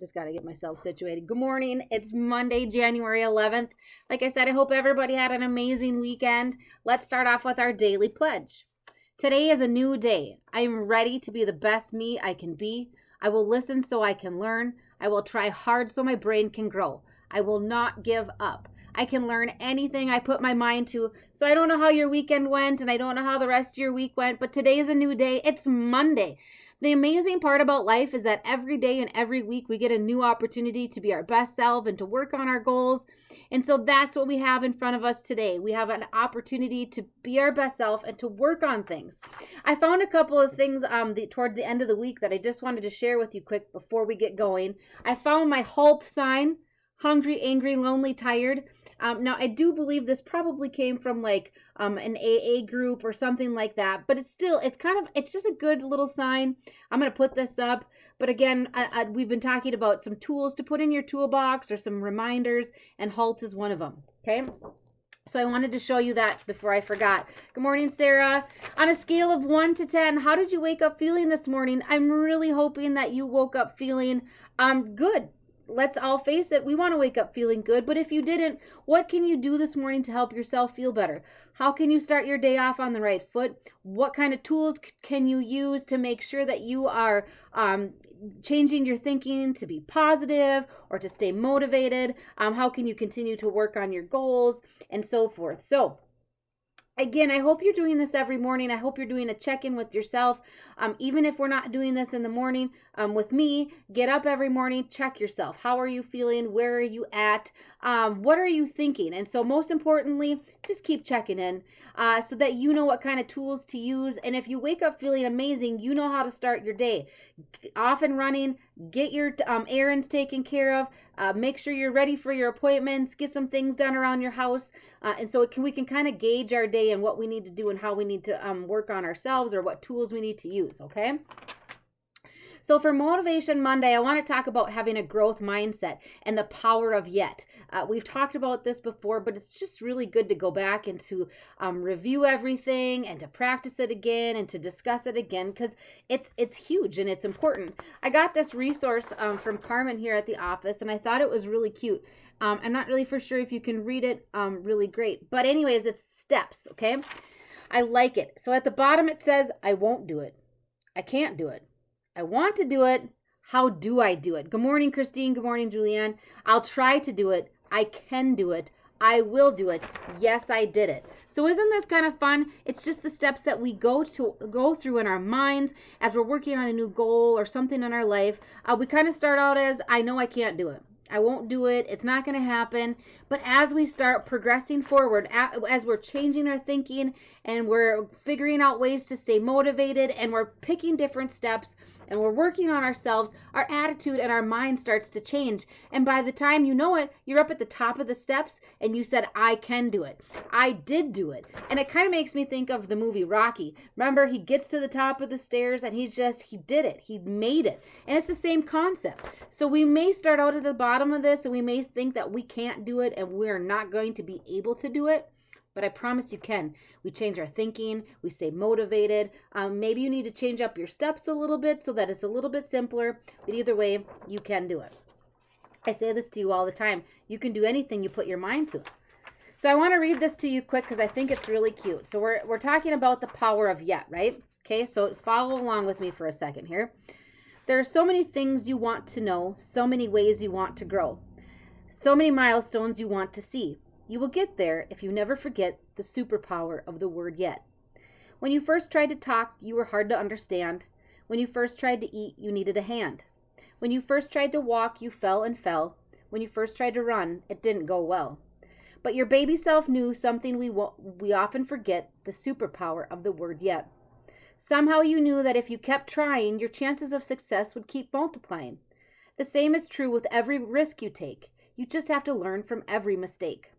Just got to get myself situated. Good morning. It's Monday, January 11th. Like I said, I hope everybody had an amazing weekend. Let's start off with our daily pledge. Today is a new day. I am ready to be the best me I can be. I will listen so I can learn. I will try hard so my brain can grow. I will not give up. I can learn anything I put my mind to. So I don't know how your weekend went, and I don't know how the rest of your week went, but today is a new day. It's Monday. The amazing part about life is that every day and every week we get a new opportunity to be our best self and to work on our goals. And so that's what we have in front of us today. We have an opportunity to be our best self and to work on things. I found a couple of things towards the end of the week that I just wanted to share with you quick before we get going. I found my HALT sign, hungry, angry, lonely, tired. Now, I do believe this probably came from like an AA group or something like that, but it's just a good little sign. I'm going to put this up. But again, we've been talking about some tools to put in your toolbox or some reminders, and HALT is one of them. Okay. So I wanted to show you that before I forgot. Good morning, Sarah. On a scale of 1 to 10, how did you wake up feeling this morning? I'm really hoping that you woke up feeling good. Let's all face it, we want to wake up feeling good, but if you didn't, what can you do this morning to help yourself feel better? How can you start your day off on the right foot? What kind of tools can you use to make sure that you are changing your thinking to be positive or to stay motivated? How can you continue to work on your goals and so forth? So, again, I hope you're doing this every morning. I hope you're doing a check-in with yourself. Even if we're not doing this in the morning with me, get up every morning, check yourself. How are you feeling? Where are you at? What are you thinking? And so most importantly, just keep checking in so that you know what kind of tools to use. And if you wake up feeling amazing, you know how to start your day. Off and running, get your errands taken care of, make sure you're ready for your appointments, get some things done around your house. And so we can kind of gauge our day and what we need to do and how we need to work on ourselves or what tools we need to use, okay? So for Motivation Monday, I want to talk about having a growth mindset and the power of yet. We've talked about this before, but it's just really good to go back and to review everything and to practice it again and to discuss it again because it's huge and it's important. I got this resource from Carmen here at the office, and I thought it was really cute. I'm not really for sure if you can read it really great. But anyways, it's steps, okay? I like it. So at the bottom it says, I won't do it. I can't do it. I want to do it. How do I do it? Good morning, Christine. Good morning, Julianne. I'll try to do it. I can do it. I will do it. Yes, I did it. So isn't this kind of fun? It's just the steps that we go through in our minds as we're working on a new goal or something in our life. We kind of start out as, I know I can't do it. I won't do it. It's not going to happen. But as we start progressing forward, as we're changing our thinking and we're figuring out ways to stay motivated and we're picking different steps and we're working on ourselves, our attitude and our mind starts to change. And by the time you know it, you're up at the top of the steps and you said, I can do it. I did do it. And it kind of makes me think of the movie Rocky. Remember, he gets to the top of the stairs and he did it. He made it. And it's the same concept. So we may start out at the bottom of this and we may think that we can't do it and we're not going to be able to do it. But I promise you can. We change our thinking. We stay motivated. Maybe you need to change up your steps a little bit so that it's a little bit simpler. But either way, you can do it. I say this to you all the time. You can do anything you put your mind to. So I want to read this to you quick because I think it's really cute. So we're talking about the power of yet, right? Okay, so follow along with me for a second here. There are so many things you want to know, so many ways you want to grow, so many milestones you want to see. You will get there if you never forget the superpower of the word yet. When you first tried to talk, you were hard to understand. When you first tried to eat, you needed a hand. When you first tried to walk, you fell and fell. When you first tried to run, it didn't go well. But your baby self knew something we often forget, the superpower of the word yet. Somehow you knew that if you kept trying, your chances of success would keep multiplying. The same is true with every risk you take. You just have to learn from every mistake.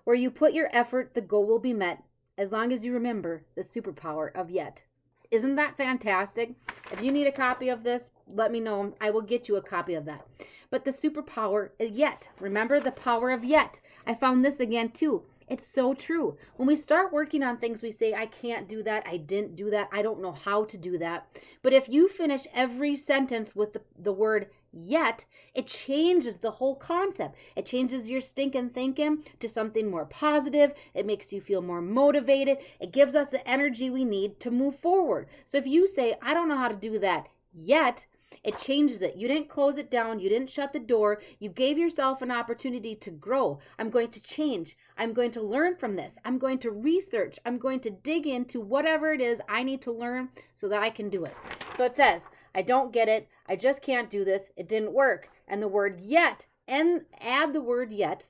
Where you put your effort, the goal will be met, as long as you remember the superpower of yet. Isn't that fantastic? If you need a copy of this, let me know. I will get you a copy of that. But the superpower is yet. Remember the power of yet. I found this again too. It's so true. When we start working on things, we say, I can't do that. I didn't do that. I don't know how to do that. But if you finish every sentence with the word yet, it changes the whole concept. It changes your stinkin thinking to something more positive. It makes you feel more motivated. It gives us the energy we need to move forward. So if you say, I don't know how to do that yet, it changes it. You didn't close it down. You didn't shut the door. You gave yourself an opportunity to grow. I'm going to change. I'm going to learn from this. I'm going to research. I'm going to dig into whatever it is I need to learn so that I can do it. So it says, I don't get it. I just can't do this. It didn't work. And the word yet, and add the word yet,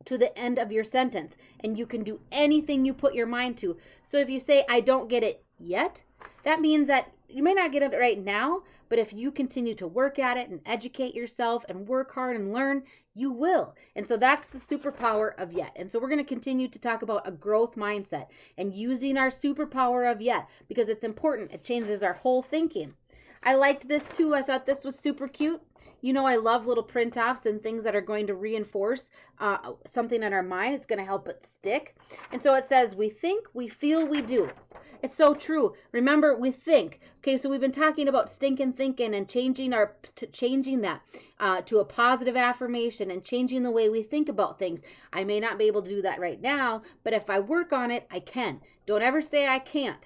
to the end of your sentence. And you can do anything you put your mind to. So if you say, I don't get it yet, that means that you may not get it right now, but if you continue to work at it and educate yourself and work hard and learn, you will. And so that's the superpower of yet. And so we're going to continue to talk about a growth mindset and using our superpower of yet because it's important. It changes our whole thinking. I liked this too. I thought this was super cute. You know, I love little print-offs and things that are going to reinforce something in our mind. It's going to help it stick. And so it says, we think, we feel, we do. It's so true. Remember, we think. Okay, so we've been talking about stinkin thinking and changing that to a positive affirmation and changing the way we think about things. I may not be able to do that right now, but if I work on it, I can. Don't ever say I can't.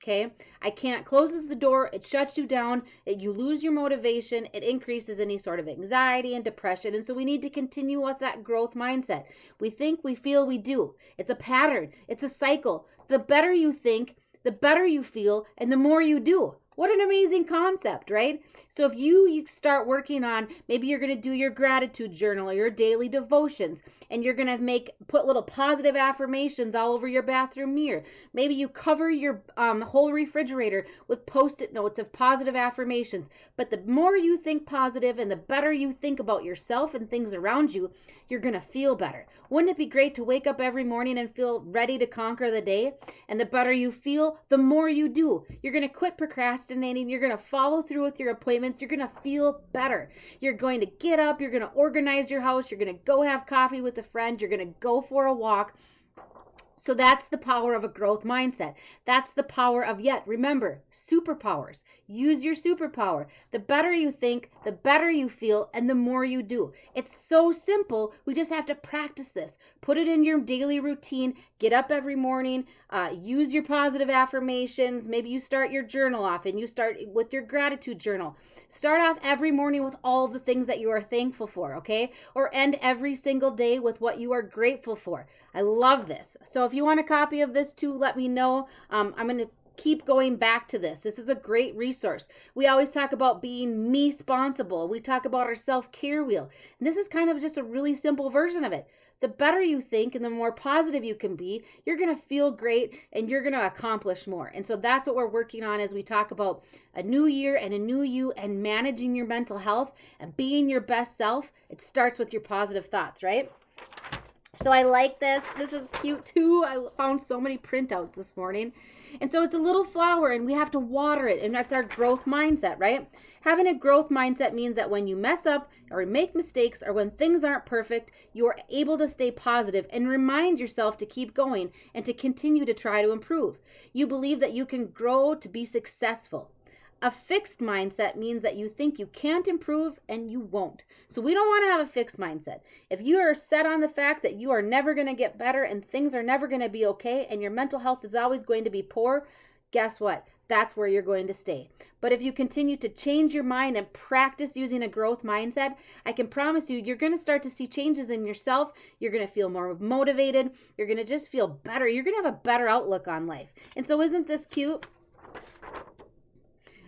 Okay, I can't closes the door. It shuts you down. You lose your motivation. It increases any sort of anxiety and depression. And so we need to continue with that growth mindset. We think, we feel, we do. It's a pattern. It's a cycle. The better you think, the better you feel, and the more you do. What an amazing concept, right? So if you start working on, maybe you're going to do your gratitude journal or your daily devotions, and you're going to put little positive affirmations all over your bathroom mirror. Maybe you cover your whole refrigerator with Post-it notes of positive affirmations. But the more you think positive and the better you think about yourself and things around you, you're going to feel better. Wouldn't it be great to wake up every morning and feel ready to conquer the day? And the better you feel, the more you do. You're going to quit procrastinating. You're going to follow through with your appointments. You're going to feel better. You're going to get up. You're going to organize your house. You're going to go have coffee with a friend. You're going to go for a walk. So that's the power of a growth mindset. That's the power of yet. Remember, superpowers. Use your superpower. The better you think, the better you feel, and the more you do. It's so simple. We just have to practice this. Put it in your daily routine. Get up every morning. Use your positive affirmations. Maybe you start your journal off and you start with your gratitude journal. Start off every morning with all the things that you are thankful for, okay? Or end every single day with what you are grateful for. I love this. So if you want a copy of this too, let me know. I'm going to keep going back to this. This is a great resource. We always talk about being me sponsible. We talk about our self-care wheel. And this is kind of just a really simple version of it. The better you think and the more positive you can be, you're going to feel great and you're going to accomplish more. And so that's what we're working on as we talk about a new year and a new you and managing your mental health and being your best self. It starts with your positive thoughts, right? So I like this. This is cute too. I found so many printouts this morning. And so it's a little flower and we have to water it. And that's our growth mindset, right? Having a growth mindset means that when you mess up or make mistakes or when things aren't perfect, you are able to stay positive and remind yourself to keep going and to continue to try to improve. You believe that you can grow to be successful. A fixed mindset means that you think you can't improve and you won't. So we don't want to have a fixed mindset. If you are set on the fact that you are never going to get better and things are never going to be okay and your mental health is always going to be poor, guess what? That's where you're going to stay. But if you continue to change your mind and practice using a growth mindset, I can promise you, you're going to start to see changes in yourself. You're going to feel more motivated. You're going to just feel better. You're going to have a better outlook on life. And so isn't this cute?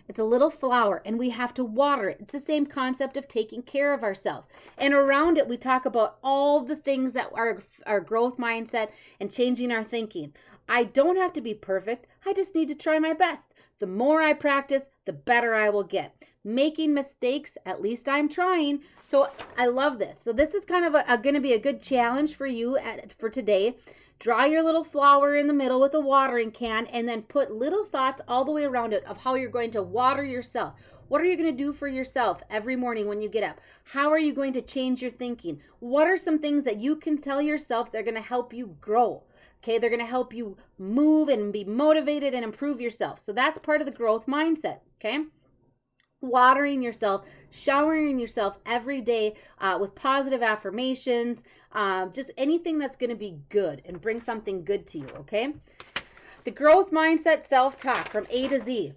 It's a little flower and we have to water it. It's the same concept of taking care of ourselves. And around it, we talk about all the things that are our growth mindset and changing our thinking. I don't have to be perfect. I just need to try my best. The more I practice, the better I will get. Making mistakes, at least I'm trying. So I love this. So this is kind of going to be a good challenge for you for today. Draw your little flower in the middle with a watering can and then put little thoughts all the way around it of how you're going to water yourself. What are you going to do for yourself every morning when you get up? How are you going to change your thinking? What are some things that you can tell yourself that are going to help you grow? Okay, they're going to help you move and be motivated and improve yourself. So that's part of the growth mindset, okay? watering yourself, showering yourself every day with positive affirmations, just anything that's going to be good and bring something good to you, okay? The growth mindset self-talk from A to Z.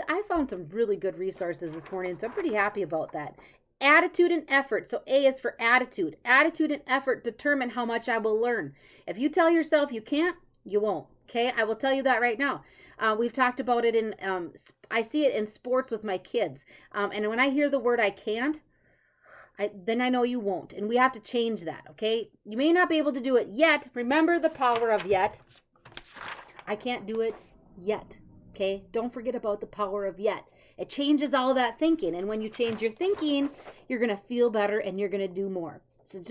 I found some really good resources this morning, so I'm pretty happy about that. Attitude and effort. So A is for attitude. Attitude and effort determine how much I will learn. If you tell yourself you can't, you won't. Okay, I will tell you that right now. We've talked about it in, I see it in sports with my kids. And when I hear the word I can't, then I know you won't. And we have to change that, okay? You may not be able to do it yet. Remember the power of yet. I can't do it yet, okay? Don't forget about the power of yet. It changes all that thinking. And when you change your thinking, you're going to feel better and you're going to do more. So it's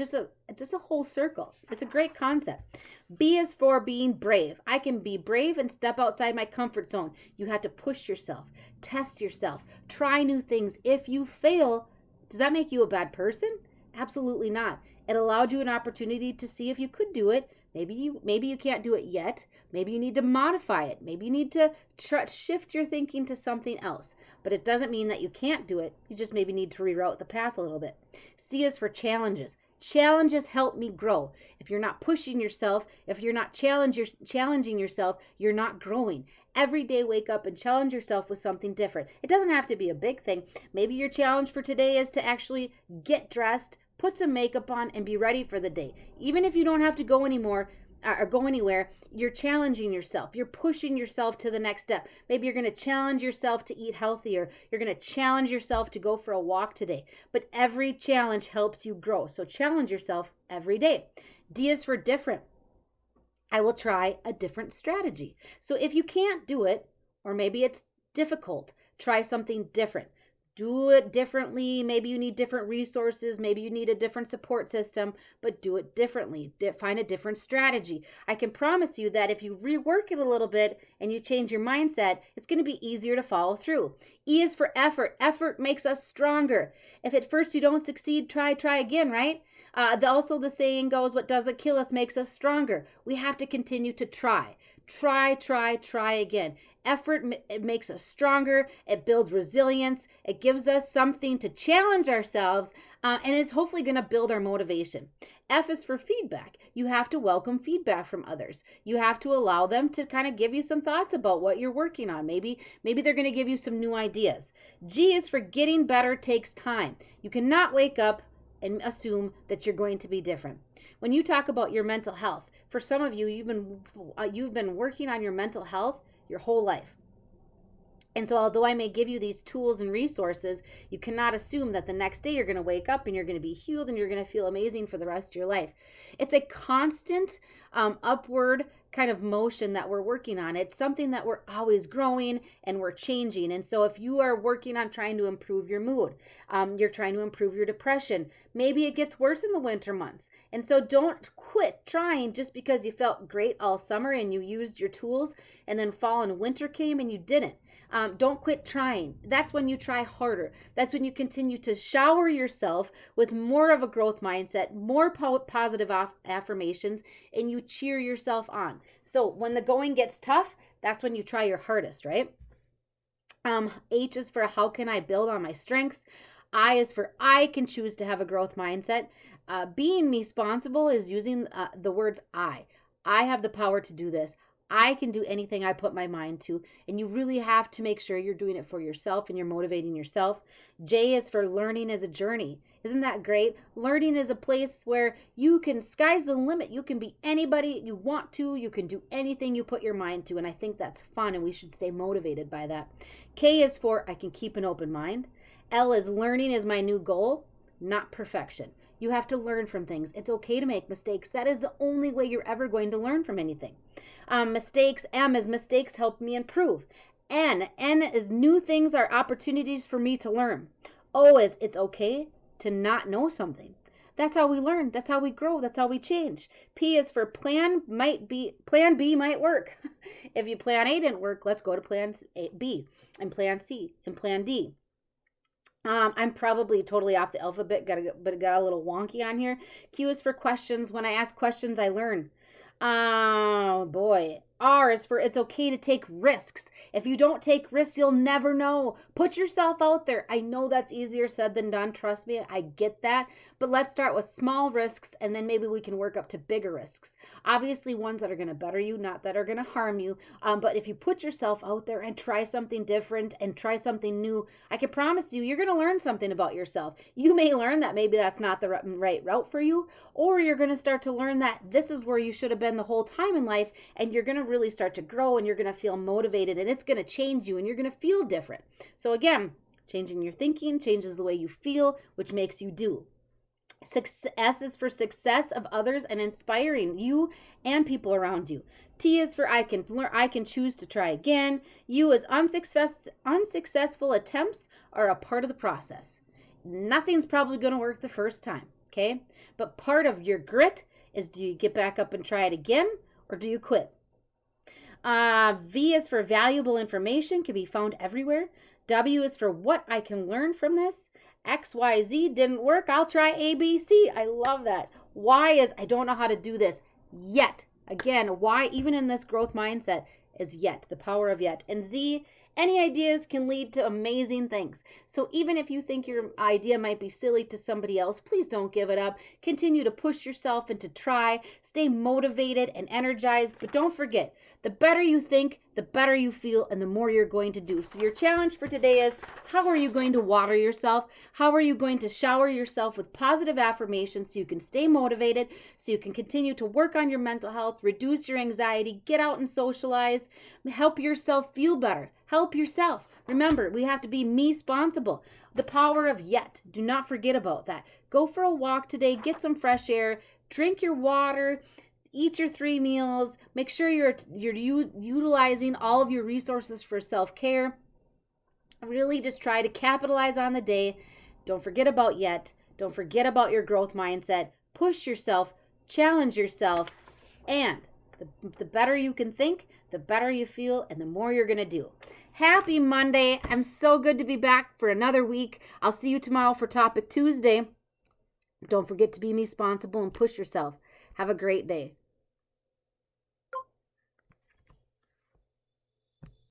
just a whole circle. It's a great concept. B is for being brave. I can be brave and step outside my comfort zone. You have to push yourself, test yourself, try new things. If you fail, does that make you a bad person? Absolutely not. It allowed you an opportunity to see if you could do it. Maybe you can't do it yet. Maybe you need to modify it. Maybe you need to shift your thinking to something else. But it doesn't mean that you can't do it. You just maybe need to reroute the path a little bit. C is for challenges. Challenges help me grow. If you're not pushing yourself, if you're not challenging yourself, you're not growing. Every day wake up and challenge yourself with something different. It doesn't have to be a big thing. Maybe your challenge for today is to actually get dressed, put some makeup on, and be ready for the day. Even if you don't have to go anymore or go anywhere, you're challenging yourself. You're pushing yourself to the next step. Maybe you're going to challenge yourself to eat healthier. You're going to challenge yourself to go for a walk today. But every challenge helps you grow. So challenge yourself every day. D is for different. I will try a different strategy. So if you can't do it, or maybe it's difficult, try something different. Do it differently. Maybe you need different resources. Maybe you need a different support system, but do it differently. Find a different strategy. I can promise you that if you rework it a little bit and you change your mindset, it's going to be easier to follow through. E is for effort. Effort makes us stronger. If at first you don't succeed, try again, right? Also the saying goes, what doesn't kill us makes us stronger. We have to continue to try. Try again. Effort, it makes us stronger. It builds resilience. It gives us something to challenge ourselves, and it's hopefully going to build our motivation. F is for feedback. You have to welcome feedback from others. You have to allow them to kind of give you some thoughts about what you're working on. Maybe they're going to give you some new ideas. G is for getting better takes time. You cannot wake up and assume that you're going to be different. When you talk about your mental health, for some of you, you've been working on your mental health your whole life. And so although I may give you these tools and resources, you cannot assume that the next day you're going to wake up and you're going to be healed and you're going to feel amazing for the rest of your life. It's a constant upward kind of motion that we're working on. It's something that we're always growing and we're changing. And so if you are working on trying to improve your mood, you're trying to improve your depression, maybe it gets worse in the winter months. And so don't quit trying just because you felt great all summer and you used your tools and then fall and winter came and you didn't. Don't quit trying. That's when you try harder. That's when you continue to shower yourself with more of a growth mindset, more positive affirmations, and you cheer yourself on. So when the going gets tough, that's when you try your hardest, right? H is for how can I build on my strengths? I is for I can choose to have a growth mindset. Being me sponsible is using the words I. I have the power to do this. I can do anything I put my mind to, and you really have to make sure you're doing it for yourself and you're motivating yourself. J is for learning as a journey. Isn't that great? Learning is a place where you can, sky's the limit. You can be anybody you want to. You can do anything you put your mind to, and I think that's fun, and we should stay motivated by that. K is for I can keep an open mind. L is learning is my new goal, not perfection. You have to learn from things. It's okay to make mistakes. That is the only way you're ever going to learn from anything. Mistakes. M is mistakes help me improve. N is new things are opportunities for me to learn. O is it's okay to not know something. That's how we learn. That's how we grow. That's how we change. P is for plan B might work. If your plan A didn't work, let's go to plan B and plan C and plan D. I'm probably totally off the alphabet, but got a little wonky on here. Q is for questions. When I ask questions, I learn. Oh boy, R is for it's okay to take risks. If you don't take risks, you'll never know. Put yourself out there. I know that's easier said than done. Trust me, I get that. But let's start with small risks, and then maybe we can work up to bigger risks. Obviously, ones that are going to better you, not that are going to harm you. But if you put yourself out there and try something different and try something new, I can promise you, you're going to learn something about yourself. You may learn that maybe that's not the right route for you, or you're going to start to learn that this is where you should have been the whole time in life, and you're going to really start to grow, and you're going to feel motivated, and it's going to change you, and you're going to feel different. So again, changing your thinking changes the way you feel, which makes you do. S is for success of others and inspiring you and people around you. T is for I can choose to try again. U is unsuccessful attempts are a part of the process. Nothing's probably going to work the first time, okay? But part of your grit is, do you get back up and try it again, or do you quit? V is for valuable information, can be found everywhere. W is for what I can learn from this. X, Y, Z didn't work. I'll try A, B, C. I love that. Y is I don't know how to do this yet. Again, Y, even in this growth mindset, is yet, the power of yet. And Z, any ideas can lead to amazing things. So even if you think your idea might be silly to somebody else, please don't give it up. Continue to push yourself and to try. Stay motivated and energized. But don't forget, the better you think, the better you feel, and the more you're going to do. So your challenge for today is, how are you going to water yourself? How are you going to shower yourself with positive affirmations so you can stay motivated, so you can continue to work on your mental health, reduce your anxiety, get out and socialize, help yourself feel better, help yourself. Remember, we have to be me-sponsible. The power of yet. Do not forget about that. Go for a walk today, get some fresh air, drink your water, eat your 3 meals. Make sure you're utilizing all of your resources for self-care. Really just try to capitalize on the day. Don't forget about yet. Don't forget about your growth mindset. Push yourself, challenge yourself, and the better you can think, the better you feel, and the more you're going to do. Happy Monday. I'm so good to be back for another week. I'll see you tomorrow for Topic Tuesday. Don't forget to be me-sponsible and push yourself. Have a great day.